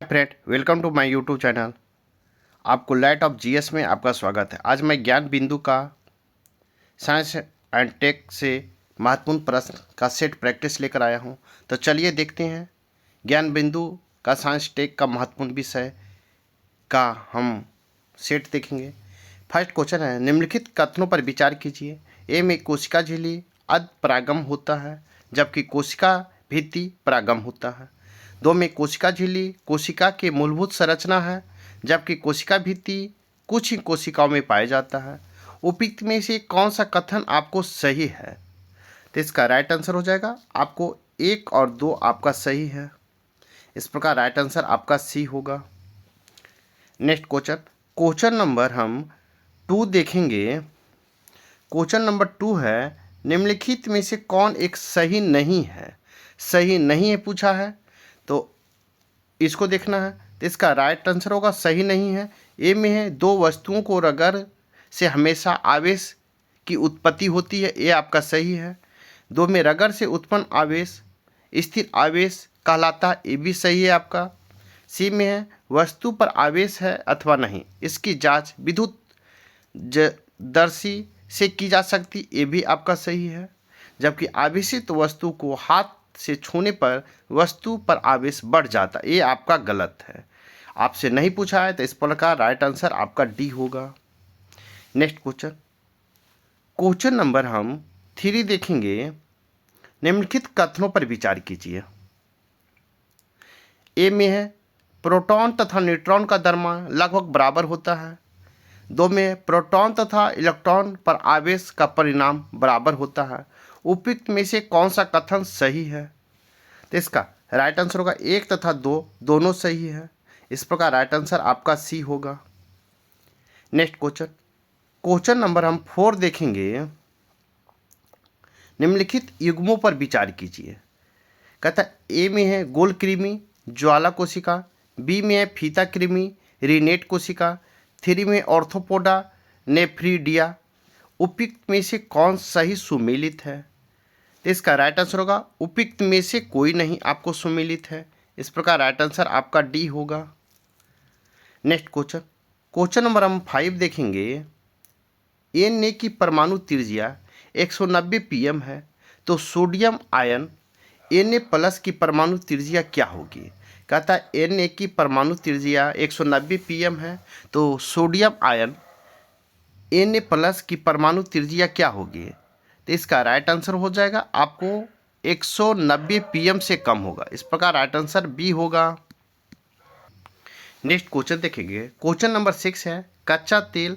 Friend, welcome to my YouTube channel. आपको light of GS में आपका स्वागत है। आज मैं ज्ञान बिंदु का साइंस एंड टेक से महत्वपूर्ण प्रश्न का सेट प्रैक्टिस लेकर आया हूं। तो चलिए देखते हैं ज्ञान बिंदु का साइंस टेक का महत्वपूर्ण विषय का हम सेट देखेंगे। फर्स्ट क्वेश्चन है, निम्नलिखित कथनों पर विचार कीजिए। ए में कोशिका झिल्ली अर्ध परागम होता है जबकि कोशिका भित्ति परागम होता है। 2 में कोशिका झिल्ली कोशिका की मूलभूत संरचना है जबकि कोशिका भित्ति कुछ ही कोशिकाओं में पाया जाता है। उपयुक्त में से कौन सा कथन आपको सही है? तो इसका राइट आंसर हो जाएगा आपको 1 और 2 आपका सही है। इस प्रकार राइट आंसर आपका सी होगा। नेक्स्ट क्वेश्चन नंबर हम 2 देखेंगे। क्वेश्चन नंबर 2 है, निम्नलिखित में से कौन एक सही नहीं है? सही नहीं है पूछा है तो इसको देखना है। तो इसका राइट आंसर होगा सही नहीं है। ए में है, 2 वस्तुओं को रगड़ से हमेशा आवेश की उत्पत्ति होती है। ये आपका सही है। 2 में रगड़ से उत्पन्न आवेश स्थिर आवेश कहलाता है। ये भी सही है आपका। सी में है, वस्तु पर आवेश है अथवा नहीं, इसकी जांच विद्युत दर्शी से की जा सकती। ये भी आपका सही है। जबकि आवेशित वस्तु को हाथ से छूने पर वस्तु पर आवेश बढ़ जाता, ये आपका गलत है। आपसे नहीं पूछा है तो इस प्रकार राइट आंसर आपका डी होगा। नेक्स्ट क्वेश्चन नंबर हम 3 देखेंगे। निम्नलिखित कथनों पर विचार कीजिए। ए में है, प्रोटॉन तथा न्यूट्रॉन का द्रव्यमान लगभग बराबर होता है। 2 में प्रोटॉन तथा इलेक्ट्रॉन पर आवेश का परिणाम बराबर होता है। उपयुक्त में से कौन सा कथन सही है? तो इसका राइट आंसर होगा 1 तथा 2 दोनों सही है। इस प्रकार राइट आंसर आपका सी होगा। नेक्स्ट क्वेश्चन नंबर हम 4 देखेंगे। निम्नलिखित युग्मों पर विचार कीजिए। कहता ए में है गोल कृमि ज्वाला कोशिका, बी में है फीता कृमि रिनेट कोशिका, 3 में ऑर्थोपोडा नेफ्रीडिया। उपयुक्त में से कौन सही सुमेलित है? तो इसका राइट आंसर होगा उपयुक्त में से कोई नहीं आपको सुमेलित है। इस प्रकार राइट आंसर आपका डी होगा। नेक्स्ट क्वेश्चन नंबर हम 5 देखेंगे। Na की परमाणु त्रिज्या 190 pm है तो सोडियम आयन Na प्लस की परमाणु त्रिज्या क्या होगी? कहता है Na की परमाणु त्रिज्या 190 pm है तो सोडियम आयन Na प्लस की परमाणु त्रिज्या क्या होगी? तो इसका राइट आंसर हो जाएगा आपको 190 pm से कम होगा। इस प्रकार राइट आंसर बी होगा। नेक्स्ट क्वेश्चन देखेंगे। क्वेश्चन नंबर 6 है, कच्चा तेल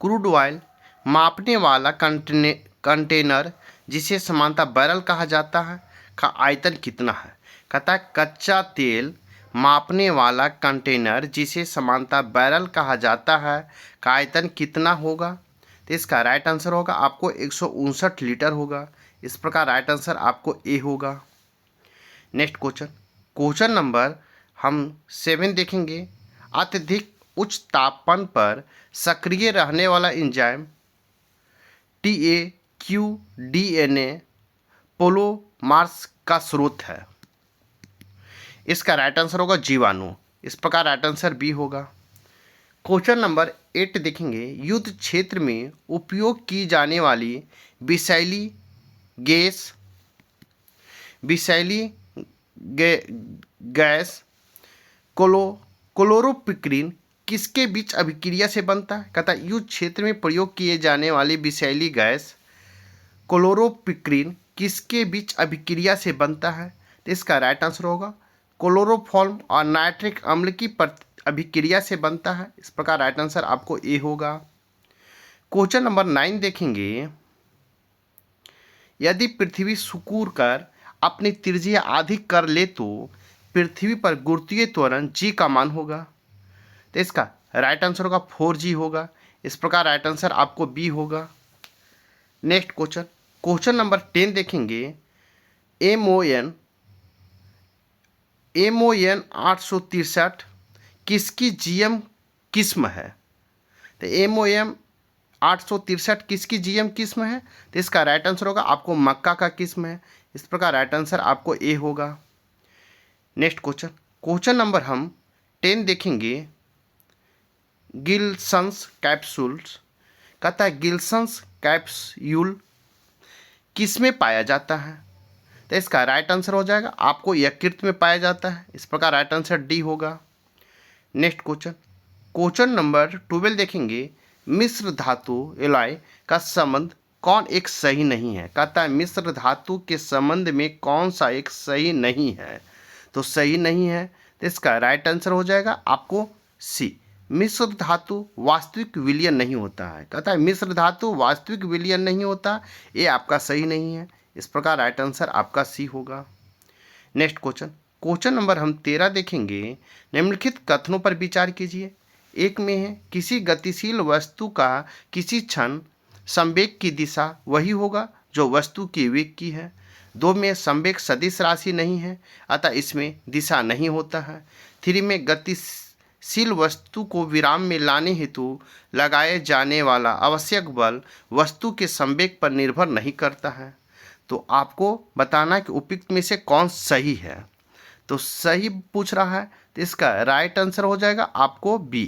क्रूड ऑयल मापने वाला कंटेनर जिसे सामान्यतः बैरल कहा जाता है का आयतन कितना है? कहता है कच्चा तेल मापने वाला कंटेनर जिसे सामान्यतः बैरल कहा जाता है का आयतन कितना होगा? तो इसका राइट आंसर होगा आपको 159 लीटर होगा। इस प्रकार राइट आंसर आपको ए होगा। नेक्स्ट क्वेश्चन नंबर हम 7 देखेंगे। अत्यधिक उच्च तापमान पर सक्रिय रहने वाला एंजाइम TAQ-DNA पोलोमार्स का स्रोत है। इसका राइट आंसर होगा जीवाणु। इस प्रकार राइट आंसर बी होगा। क्वेश्चन नंबर 8 देखेंगे। युद्ध क्षेत्र में उपयोग की जाने वाली विषैली गैस क्लोरोपिक्रीन किसके बीच अभिक्रिया से बनता है? कहता है युद्ध क्षेत्र में प्रयोग किए जाने वाली विषैली गैस क्लोरोपिक्रीन किसके बीच अभिक्रिया से बनता है? तो इसका राइट आंसर होगा क्लोरोफॉर्म और नाइट्रिक अम्ल की अभिक्रिया से बनता है। इस प्रकार राइट आंसर आपको ए होगा। क्वेश्चन नंबर 9 देखेंगे। यदि पृथ्वी सिकुड़ कर अपनी त्रिज्या आधी कर ले तो पृथ्वी पर गुरुत्वीय त्वरण जी का मान होगा। तो इसका राइट आंसर होगा 4g होगा। इस प्रकार राइट आंसर आपको बी होगा। नेक्स्ट क्वेश्चन नंबर 10 देखेंगे। MON 863 किसकी GM किस्म है? तो MOM 863 किसकी GM किस्म है? तो इसका राइट आंसर होगा आपको मक्का का किस्म है। इस प्रकार राइट आंसर आपको ए होगा। नेक्स्ट क्वेश्चन नंबर हम 10 देखेंगे गिल्सन्स कैप्सूल्स। कहता है गिल्सन्स कैप्सूल किस में पाया जाता है? तो इसका राइट आंसर हो जाएगा आपको यकृत में पाया जाता है। इस प्रकार राइट आंसर डी होगा। नेक्स्ट क्वेश्चन, क्वेश्चन नंबर 12 देखेंगे मिश्र धातु एलॉय का संबंध कौन एक सही नहीं है? कहता है मिश्र धातु के संबंध में कौन सा एक सही नहीं है? तो सही नहीं है, तो इसका राइट आंसर हो जाएगा आपको सी, मिश्र धातु वास्तविक विलयन नहीं होता है। कहता है मिश्र धातु वास्तविक विलयन नहीं होता, ये आपका सही नहीं है। इस प्रकार राइट आंसर आपका सी होगा। नेक्स्ट क्वेश्चन, क्वेश्चन नंबर हम 13 देखेंगे। निम्नलिखित कथनों पर विचार कीजिए। एक में है किसी गतिशील वस्तु का किसी क्षण संवेग की दिशा वही होगा जो वस्तु के वेग की है। 2 में संवेग सदिश राशि नहीं है, अतः इसमें दिशा नहीं होता है। 3 में गतिशील वस्तु को विराम में लाने हेतु लगाए जाने वाला आवश्यक बल वस्तु के संवेग पर निर्भर नहीं करता है। तो आपको बताना कि उपयुक्त में से कौन सही है। तो सही पूछ रहा है, तो इसका राइट आंसर हो जाएगा आपको बी,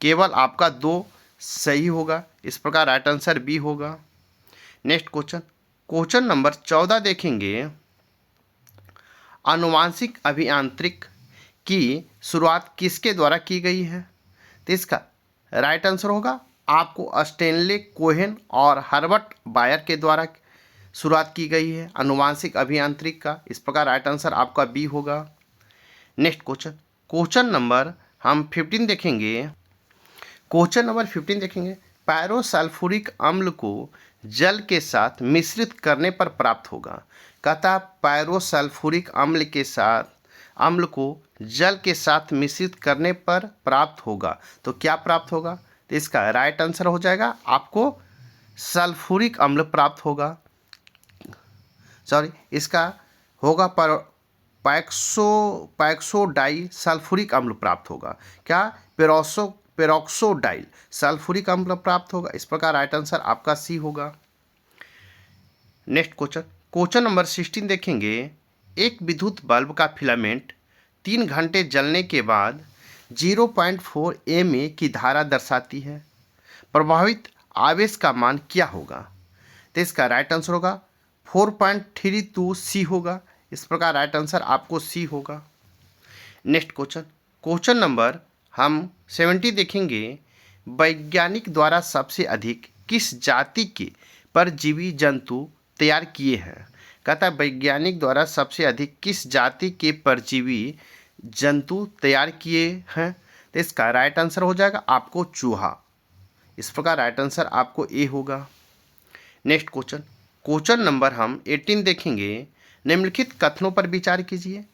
केवल आपका 2 सही होगा। इस प्रकार राइट आंसर बी होगा। नेक्स्ट क्वेश्चन, क्वेश्चन नंबर 14 देखेंगे। आनुवांशिक अभियांत्रिक की शुरुआत किसके द्वारा की गई है? तो इसका राइट आंसर होगा आपको स्टेनले कोहेन और हर्बर्ट बायर के द्वारा शुरुआत की गई है आनुवांशिक अभियांत्रिक का। इस प्रकार राइट आंसर आपका बी होगा। नेक्स्ट क्वेश्चन, क्वेश्चन नंबर हम 15 देखेंगे। क्वेश्चन नंबर 15 देखेंगे, पायरोसल्फ्यूरिक अम्ल को जल के साथ मिश्रित करने पर प्राप्त होगा। कहता पायरोसल्फ्यूरिक अम्ल को जल के साथ मिश्रित करने पर प्राप्त होगा। तो क्या प्राप्त होगा? तो इसका राइट आंसर हो जाएगा आपको सल्फ्यूरिक अम्ल प्राप्त होगा। इसका होगा पर पैक्सोडाई सल्फ्यूरिक अम्ल प्राप्त होगा। क्या? पेरोक्सोडाइल सल्फ्यूरिक अम्ल प्राप्त होगा। इस प्रकार राइट आंसर आपका सी होगा। नेक्स्ट क्वेश्चन, क्वेश्चन नंबर 16 देखेंगे। एक विद्युत बल्ब का फिलामेंट 3 घंटे जलने के बाद 0.4 mA की धारा दर्शाती है। प्रभावित आवेश का मान क्या होगा? तो इसका राइट आंसर होगा 4.32 सी होगा। इस प्रकार राइट आंसर आपको सी होगा। नेक्स्ट क्वेश्चन, क्वेश्चन नंबर हम 70 देखेंगे। वैज्ञानिक द्वारा सबसे अधिक किस जाति के परजीवी जंतु तैयार किए हैं? कहता है वैज्ञानिक द्वारा सबसे अधिक किस जाति के परजीवी जंतु तैयार किए हैं? तो इसका राइट आंसर हो जाएगा आपको चूहा। इस प्रकार राइट आंसर आपको ए होगा। नेक्स्ट क्वेश्चन, क्वेश्चन नंबर हम 18 देखेंगे। निम्नलिखित कथनों पर विचार कीजिए।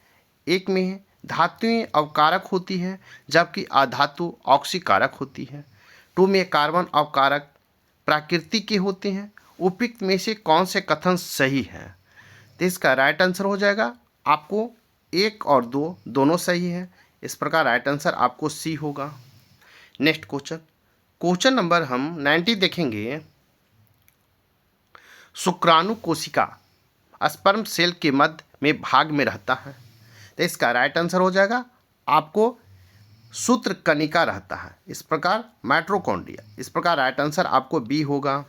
एक में है धातुएं अवकारक होती हैं जबकि अधातु ऑक्सीकारक होती है। 2 में कार्बन अवकारक प्रकृति के होते हैं। उपयुक्त में से कौन से कथन सही है? तो इसका राइट आंसर हो जाएगा आपको 1 और 2 दोनों सही है। इस प्रकार राइट आंसर आपको सी होगा। नेक्स्ट क्वेश्चन, क्वेश्चन नंबर हम 90 देखेंगे। शुक्राणु कोशिका स्पर्म सेल के मध्य में भाग में रहता है। तो इसका राइट आंसर हो जाएगा आपको सूत्रकणिका रहता है। इस प्रकार माइटोकॉन्ड्रिया। इस प्रकार राइट आंसर आपको बी होगा।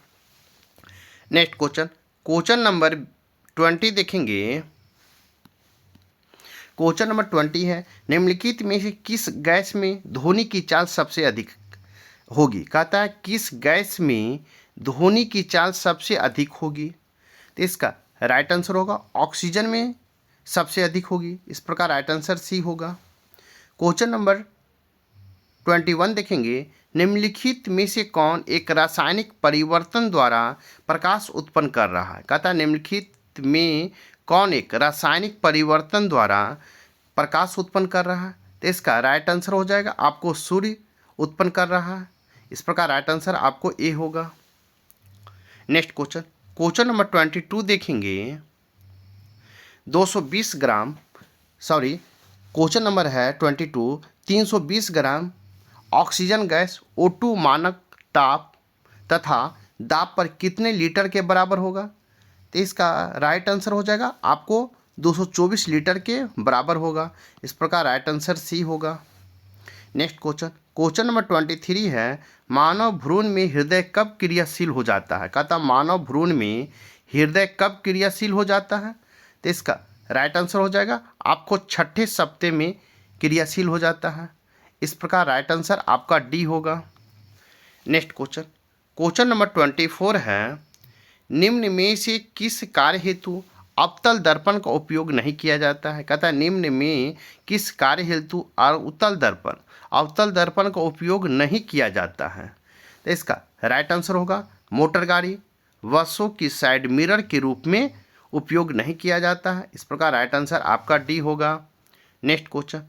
नेक्स्ट क्वेश्चन, क्वेश्चन नंबर 20 देखेंगे। क्वेश्चन नंबर 20 है निम्नलिखित में से किस गैस में ध्वनि की चाल सबसे अधिक होगी? कहता है किस गैस में ध्वनि की चाल सबसे अधिक होगी? तो इसका राइट आंसर होगा ऑक्सीजन में सबसे अधिक होगी। इस प्रकार राइट आंसर सी होगा। क्वेश्चन नंबर 21 देखेंगे। निम्नलिखित में से कौन एक रासायनिक परिवर्तन द्वारा प्रकाश उत्पन्न कर रहा है? कहता है निम्नलिखित में कौन एक रासायनिक परिवर्तन द्वारा प्रकाश उत्पन्न कर रहा है? तो इसका राइट आंसर हो जाएगा आपको सूर्य उत्पन्न कर रहा है। इस प्रकार राइट आंसर आपको ए होगा। नेक्स्ट क्वेश्चन, क्वेश्चन नंबर 22 देखेंगे। 220 ग्राम क्वेश्चन नंबर है 22। 320 ग्राम ऑक्सीजन गैस O2 मानक ताप तथा दाब पर कितने लीटर के बराबर होगा? तो इसका राइट आंसर हो जाएगा आपको 224 लीटर के बराबर होगा। इस प्रकार राइट आंसर सी होगा। नेक्स्ट क्वेश्चन, क्वेश्चन नंबर 23 है, मानव भ्रूण में हृदय कब क्रियाशील हो जाता है? कहता मानव भ्रूण में हृदय कब क्रियाशील हो जाता है? तो इसका राइट आंसर हो जाएगा आपको छठे सप्ताह में क्रियाशील हो जाता है। इस प्रकार राइट आंसर आपका डी होगा। नेक्स्ट क्वेश्चन, क्वेश्चन नंबर 24 है, निम्न में से किस कार्य हेतु अवतल दर्पण का उपयोग नहीं किया जाता है? कहता है निम्न में किस कार्य हेतु अवतल दर्पण का उपयोग नहीं किया जाता है? तो इसका राइट आंसर होगा मोटर गाड़ी, बसों की साइड मिरर के रूप में उपयोग नहीं किया जाता है। इस प्रकार राइट आंसर आपका डी होगा। नेक्स्ट क्वेश्चन,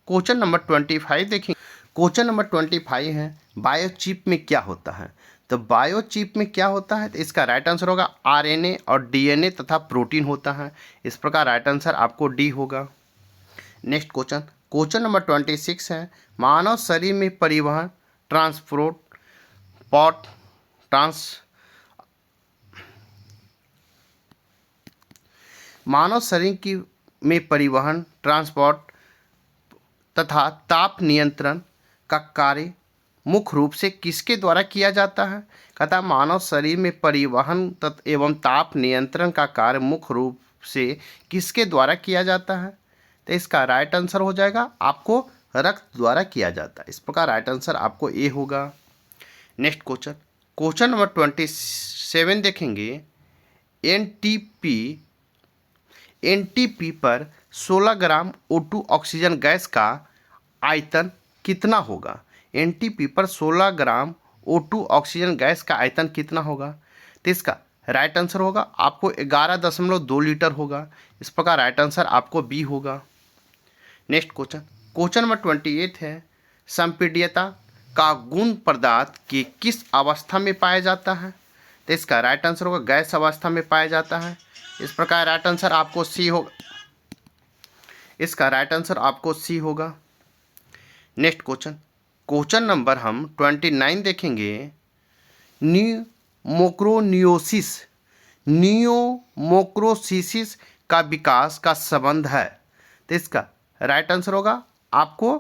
क्वेश्चन नंबर 25 देखेंगे। क्वेश्चन नंबर 25 है, बायोचिप में क्या होता है? तो बायोचिप में क्या होता है? तो इसका राइट आंसर होगा आरएनए और डीएनए तथा प्रोटीन होता है। इस प्रकार राइट आंसर आपको डी होगा। नेक्स्ट क्वेश्चन, क्वेश्चन नंबर 26 है, मानव शरीर में परिवहन ट्रांसपोर्ट पॉट ट्रांस मानव शरीर की में परिवहन ट्रांसपोर्ट तथा ताप नियंत्रण का कार्य मुख्य रूप से किसके द्वारा किया जाता है? कहता मानव शरीर में परिवहन एवं ताप नियंत्रण का कार्य मुख्य रूप से किसके द्वारा किया जाता है? तो इसका राइट आंसर हो जाएगा आपको रक्त द्वारा किया जाता है। इस प्रकार राइट आंसर आपको ए होगा। नेक्स्ट क्वेश्चन, क्वेश्चन नंबर 27 देखेंगे। एनटीपी पर 16 ग्राम O2 ऑक्सीजन गैस का आयतन कितना होगा? एनटीपी पर 16 ग्राम O2 ऑक्सीजन गैस का आयतन कितना होगा? तो इसका राइट आंसर होगा आपको 11.2 लीटर होगा। इस प्रकार राइट आंसर आपको बी होगा। नेक्स्ट क्वेश्चन, क्वेश्चन नंबर 28 है, संपीड्यता का गुण पदार्थ की किस अवस्था में पाया जाता है? तो इसका राइट आंसर होगा गैस अवस्था में पाया जाता है। इस प्रकार राइट आंसर आपको सी होगा। इसका राइट आंसर आपको सी होगा। नेक्स्ट क्वेश्चन, क्वेश्चन नंबर हम 29 देखेंगे। नियोमोक्रोसिस का विकास का संबंध है। तो इसका राइट आंसर होगा आपको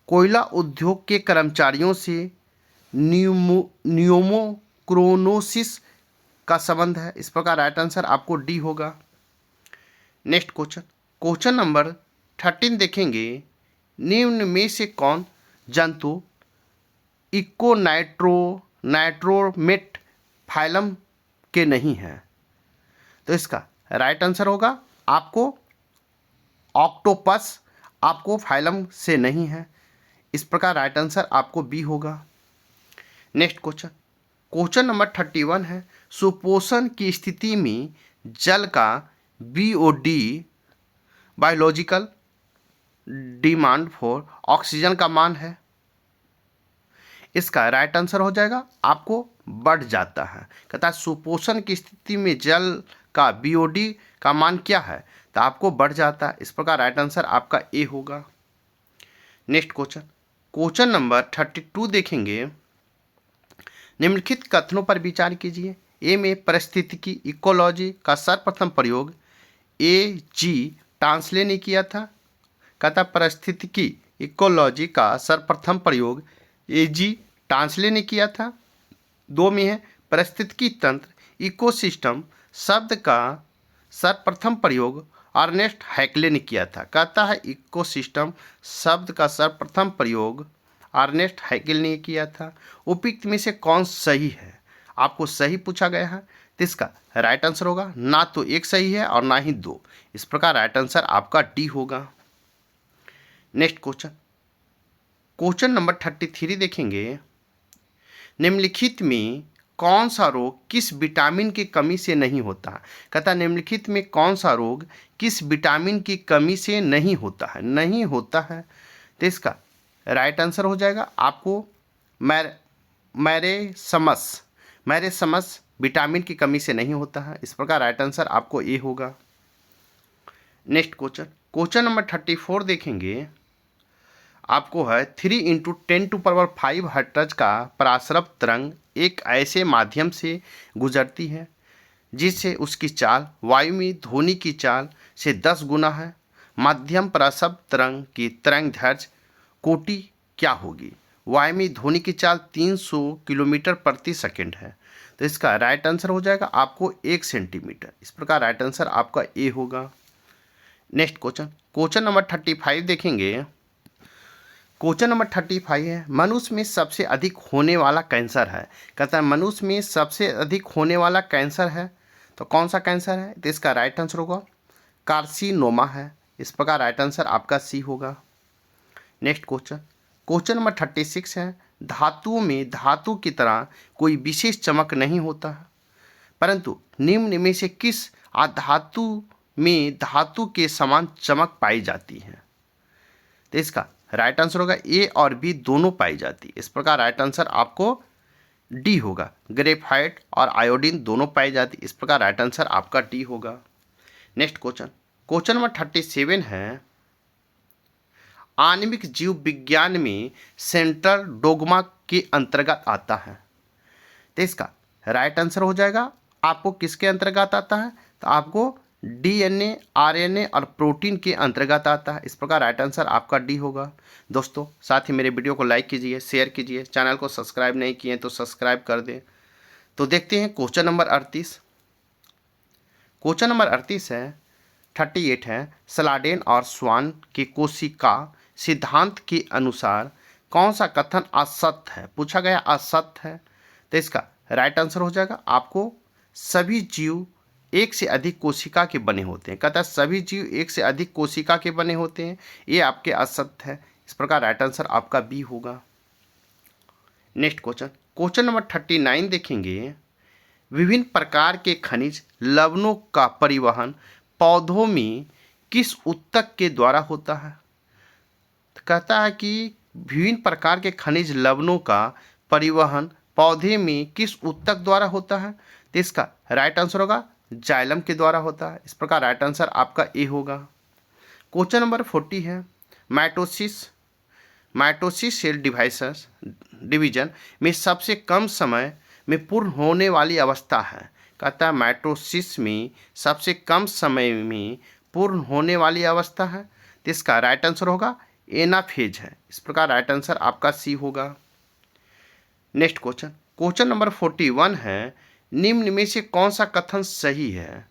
कोयला उद्योग के कर्मचारियों से नियोमोक्रोनोसिस का संबंध है। इस प्रकार राइट आंसर आपको डी होगा। नेक्स्ट क्वेश्चन, क्वेश्चन नंबर 13 देखेंगे। निम्न में से कौन जंतु नाइट्रोमेट फाइलम के नहीं है? तो इसका राइट आंसर होगा आपको ऑक्टोपस आपको फाइलम से नहीं है। इस प्रकार राइट आंसर आपको बी होगा। नेक्स्ट क्वेश्चन, क्वेश्चन नंबर 31 है, सुपोषण की स्थिति में जल का BOD biological demand for oxygen का मान है। इसका राइट आंसर हो जाएगा आपको बढ़ जाता है। कहता है सुपोषण की स्थिति में जल का BOD का मान क्या है? तो आपको बढ़ जाता है। इस प्रकार राइट आंसर आपका ए होगा। नेक्स्ट क्वेश्चन, क्वेश्चन नंबर 32 देखेंगे। निम्नलिखित कथनों पर विचार कीजिए। ए में परिस्थितिकी इकोलॉजी का सर्वप्रथम प्रयोग AG टांसले ने किया था। कहता परिस्थितिकी इकोलॉजी का सर्वप्रथम प्रयोग AG टांसले ने किया था। 2 में है परिस्थितिकी तंत्र इकोसिस्टम शब्द का सर्वप्रथम प्रयोग अर्नेस्ट हैक्ले ने किया था। कहता है इकोसिस्टम शब्द का सर्वप्रथम प्रयोग अर्नेस्ट हैकेल ने किया था। उपयुक्त में से कौन सही है? आपको सही पूछा गया है। तो इसका राइट आंसर होगा ना तो एक सही है और ना ही 2। इस प्रकार राइट आंसर आपका डी होगा। नेक्स्ट क्वेश्चन, क्वेश्चन नंबर 33 देखेंगे। निम्नलिखित में कौन सा रोग किस विटामिन की कमी से नहीं होता है? कहता निम्नलिखित में कौन सा रोग किस विटामिन की कमी से नहीं होता है? तो इसका राइट आंसर हो जाएगा आपको मैरेसमस विटामिन की कमी से नहीं होता है। इस प्रकार राइट आंसर आपको ए होगा। नेक्स्ट क्वेश्चन, क्वेश्चन नंबर 34 देखेंगे। आपको है 3 × 10⁵ हर्ट्ज का पराश्रव तरंग एक ऐसे माध्यम से गुजरती है जिससे उसकी चाल वायु में ध्वनि की चाल से 10 गुना है। मध्यम पराश्रव तरंग की तरंग दैर्ध्य कोटि क्या होगी? वायु में ध्वनि की चाल 300 किलोमीटर प्रति सेकंड है, तो इसका राइट आंसर हो जाएगा आपको 1 सेंटीमीटर। इस प्रकार राइट आंसर आपका ए होगा। नेक्स्ट क्वेश्चन, क्वेश्चन नंबर 35 देखेंगे। क्वेश्चन नंबर 35 है, मनुष्य में सबसे अधिक होने वाला कैंसर है। कहता है मनुष्य में सबसे अधिक होने वाला कैंसर है, तो कौन सा कैंसर है? तो इसका राइट आंसर होगा कार्सिनोमा है। इस प्रकार राइट आंसर आपका सी होगा। नेक्स्ट क्वेश्चन, क्वेश्चन नंबर 36 है, धातुओं में धातु की तरह कोई विशेष चमक नहीं होता है, परंतु निम्न में से किस अधातु में धातु के समान चमक पाई जाती है? तो इसका राइट आंसर होगा ए और बी दोनों पाई जाती है। इस प्रकार राइट आंसर आपको डी होगा। ग्रेफाइट और आयोडीन दोनों पाई जाती, इस प्रकार राइट आंसर आपका डी होगा। नेक्स्ट क्वेश्चन, क्वेश्चन नंबर 37 है, आणविक जीव विज्ञान में सेंट्रल डोग्मा के अंतर्गत आता है। तो इसका राइट आंसर हो जाएगा आपको किसके अंतर्गत आता है? तो आपको डीएनए, आरएनए और प्रोटीन के अंतर्गत आता है। इस प्रकार राइट आंसर आपका डी होगा। दोस्तों साथ ही मेरे वीडियो को लाइक कीजिए, शेयर कीजिए, चैनल को सब्सक्राइब नहीं किए तो सब्सक्राइब कर दें। तो देखते हैं क्वेश्चन नंबर 38। क्वेश्चन नंबर 38 है, 38 है, स्लाडेन और स्वान के कोशिका सिद्धांत के अनुसार कौन सा कथन असत्य है? पूछा गया असत्य है, तो इसका राइट आंसर हो जाएगा आपको सभी जीव एक से अधिक कोशिका के बने होते हैं। कहता है सभी जीव एक से अधिक कोशिका के बने होते हैं, ये आपके असत्य है। इस प्रकार राइट आंसर आपका बी होगा। नेक्स्ट क्वेश्चन, क्वेश्चन नंबर 39 देखेंगे। विभिन्न प्रकार के खनिज लवणों का परिवहन पौधों में किस ऊतक के द्वारा होता है? तो कहता है कि विभिन्न प्रकार के खनिज लवणों का परिवहन पौधे में किस ऊतक द्वारा होता है? तो इसका राइट आंसर होगा जाइलम के द्वारा होता है। इस प्रकार राइट आंसर आपका ए होगा। क्वेश्चन नंबर 40 है, माइटोसिस सेल डिवीजन में सबसे कम समय में पूर्ण होने वाली अवस्था है। कहता है माइटोसिस में सबसे कम समय में पूर्ण होने वाली अवस्था है, तो इसका राइट आंसर होगा एनाफेज है। इस प्रकार राइट आंसर आपका सी होगा। नेक्स्ट क्वेश्चन, क्वेश्चन नंबर 41 है, निम्न में से कौन सा कथन सही है?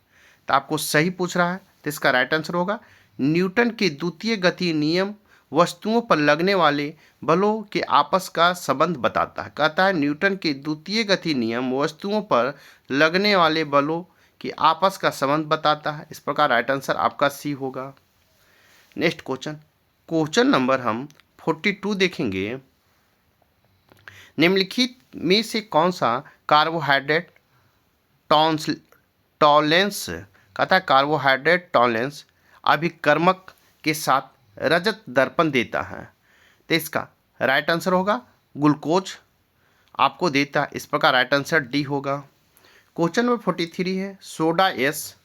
तो आपको सही पूछ रहा है, तो इसका राइट आंसर होगा न्यूटन के द्वितीय गति नियम वस्तुओं पर लगने वाले बलों के आपस का संबंध बताता है। कहता है न्यूटन के द्वितीय गति नियम वस्तुओं पर लगने वाले बलों के आपस का संबंध बताता है। इस प्रकार राइट आंसर आपका सी होगा। नेक्स्ट क्वेश्चन, क्वेश्चन नंबर हम 42 देखेंगे। निम्नलिखित में से कौन सा कार्बोहाइड्रेट टॉलेंस, कहता है कार्बोहाइड्रेट टॉलेंस अभिकर्मक के साथ रजत दर्पण देता है? तो इसका राइट आंसर होगा ग्लूकोज आपको देता है। इस प्रकार राइट आंसर डी होगा। क्वेश्चन नंबर 43 है, सोडा एस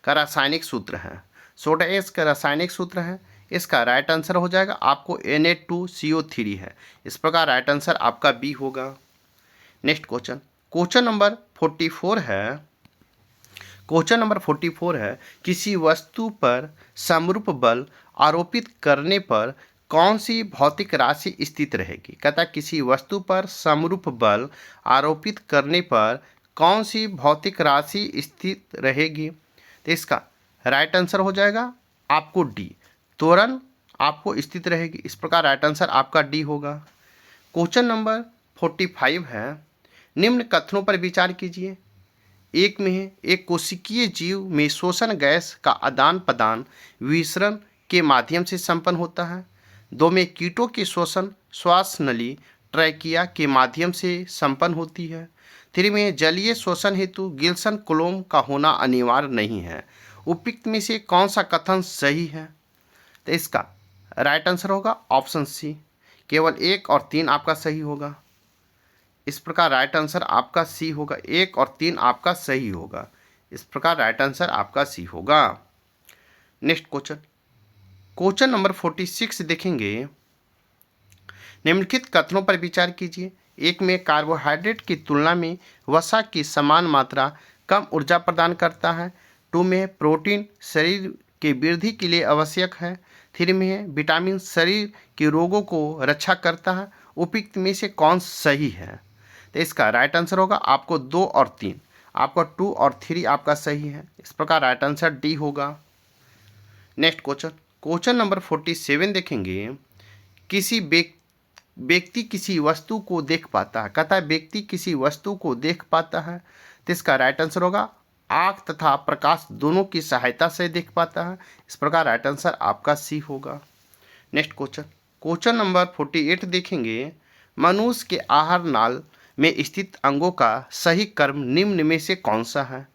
का रासायनिक सूत्र है। सोडा एस का रासायनिक सूत्र है, इसका राइट आंसर हो जाएगा आपको Na2CO3 है। इस प्रकार राइट आंसर आपका बी होगा। नेक्स्ट क्वेश्चन, क्वेश्चन नंबर 44 है, क्वेश्चन नंबर 44 है, किसी वस्तु पर समरूप बल आरोपित करने पर कौन सी भौतिक राशि स्थित रहेगी? कहता है किसी वस्तु पर समरूप बल आरोपित करने पर कौन सी भौतिक राशि स्थित रहेगी? तो इसका राइट आंसर हो जाएगा आपको डी, त्वरण आपको स्थित रहेगी। इस प्रकार राइट आंसर आपका डी होगा। क्वेश्चन नंबर 45 है, निम्न कथनों पर विचार कीजिए। एक में है, एक कोशिकीय जीव में श्वसन गैस का आदान प्रदान विसरण के माध्यम से संपन्न होता है। 2 में कीटों की श्वसन श्वास नली ट्रैकिया के माध्यम से संपन्न होती है। 3 में जलीय श्वसन हेतु गिल्सन कोलोम का होना अनिवार्य नहीं है। उपयुक्त में से कौन सा कथन सही है? तो इसका राइट आंसर होगा ऑप्शन सी, केवल 1 और 3 आपका सही होगा। इस प्रकार राइट आंसर आपका सी होगा, 1 और 3 आपका सही होगा। इस प्रकार राइट आंसर आपका सी होगा। नेक्स्ट क्वेश्चन, क्वेश्चन नंबर 46 देखेंगे। निम्नलिखित कथनों पर विचार कीजिए। 1 में कार्बोहाइड्रेट की तुलना में वसा की समान मात्रा कम ऊर्जा प्रदान करता है। 2 में प्रोटीन शरीर के वृद्धि के लिए आवश्यक है। थ्री में है विटामिन शरीर के रोगों को रक्षा करता है, उपयुक्त में से कौन सही है? तो इसका राइट आंसर होगा आपको 2 और 3, आपका 2 और 3 आपका सही है। इस प्रकार राइट आंसर डी होगा। नेक्स्ट क्वेश्चन नंबर 47 देखेंगे। किसी व्यक्ति किसी वस्तु को देख पाता है, कहता है व्यक्ति किसी वस्तु को देख पाता है, तो इसका राइट आंसर होगा आँख तथा प्रकाश दोनों की सहायता से देख पाता है। इस प्रकार राइट आंसर आपका सी होगा। नेक्स्ट क्वेश्चन नंबर 48 देखेंगे। मनुष्य के आहार नाल में स्थित अंगों का सही कर्म निम्न में से कौन सा है?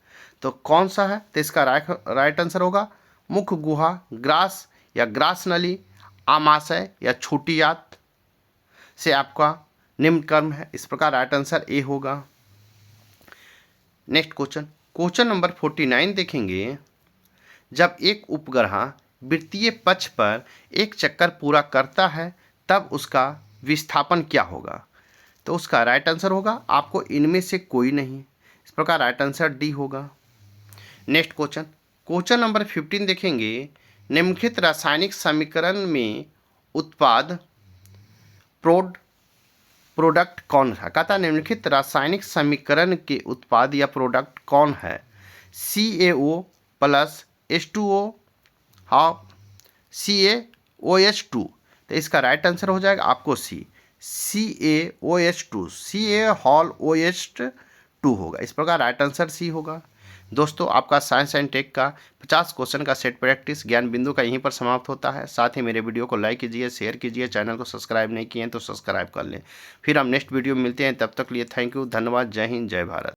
तो कौन सा है? तो इसका राइट आंसर होगा मुख गुहा, ग्रास या ग्रास नली, आमाशय या छोटी आंत से आपका निम्न कर्म है। इस प्रकार राइट आंसर ए होगा। नेक्स्ट क्वेश्चन नंबर 49 देखेंगे। जब एक उपग्रह वृत्तीय पक्ष पर एक चक्कर पूरा करता है तब उसका विस्थापन क्या होगा? तो उसका राइट आंसर होगा आपको इनमें से कोई नहीं। इस प्रकार राइट आंसर डी होगा। नेक्स्ट क्वेश्चन नंबर 15 देखेंगे। निम्नलिखित रासायनिक समीकरण में उत्पाद प्रोडक्ट कौन है? कहता है निम्नलिखित रासायनिक समीकरण के उत्पाद या प्रोडक्ट कौन है? CaO plus H2O half CaOH2। तो इसका राइट आंसर हो जाएगा आपको सी, CaOH2, CaOH2 होगा। इस प्रकार राइट आंसर सी होगा। दोस्तों आपका साइंस एंड टेक का 50 क्वेश्चन का सेट प्रैक्टिस ज्ञान बिंदु का यहीं पर समाप्त होता है। साथ ही मेरे वीडियो को लाइक कीजिए, शेयर कीजिए, चैनल को सब्सक्राइब नहीं किए हैं तो सब्सक्राइब कर लें। फिर हम नेक्स्ट वीडियो में मिलते हैं, तब तक लिए थैंक यू, धन्यवाद, जय हिंद, जय भारत।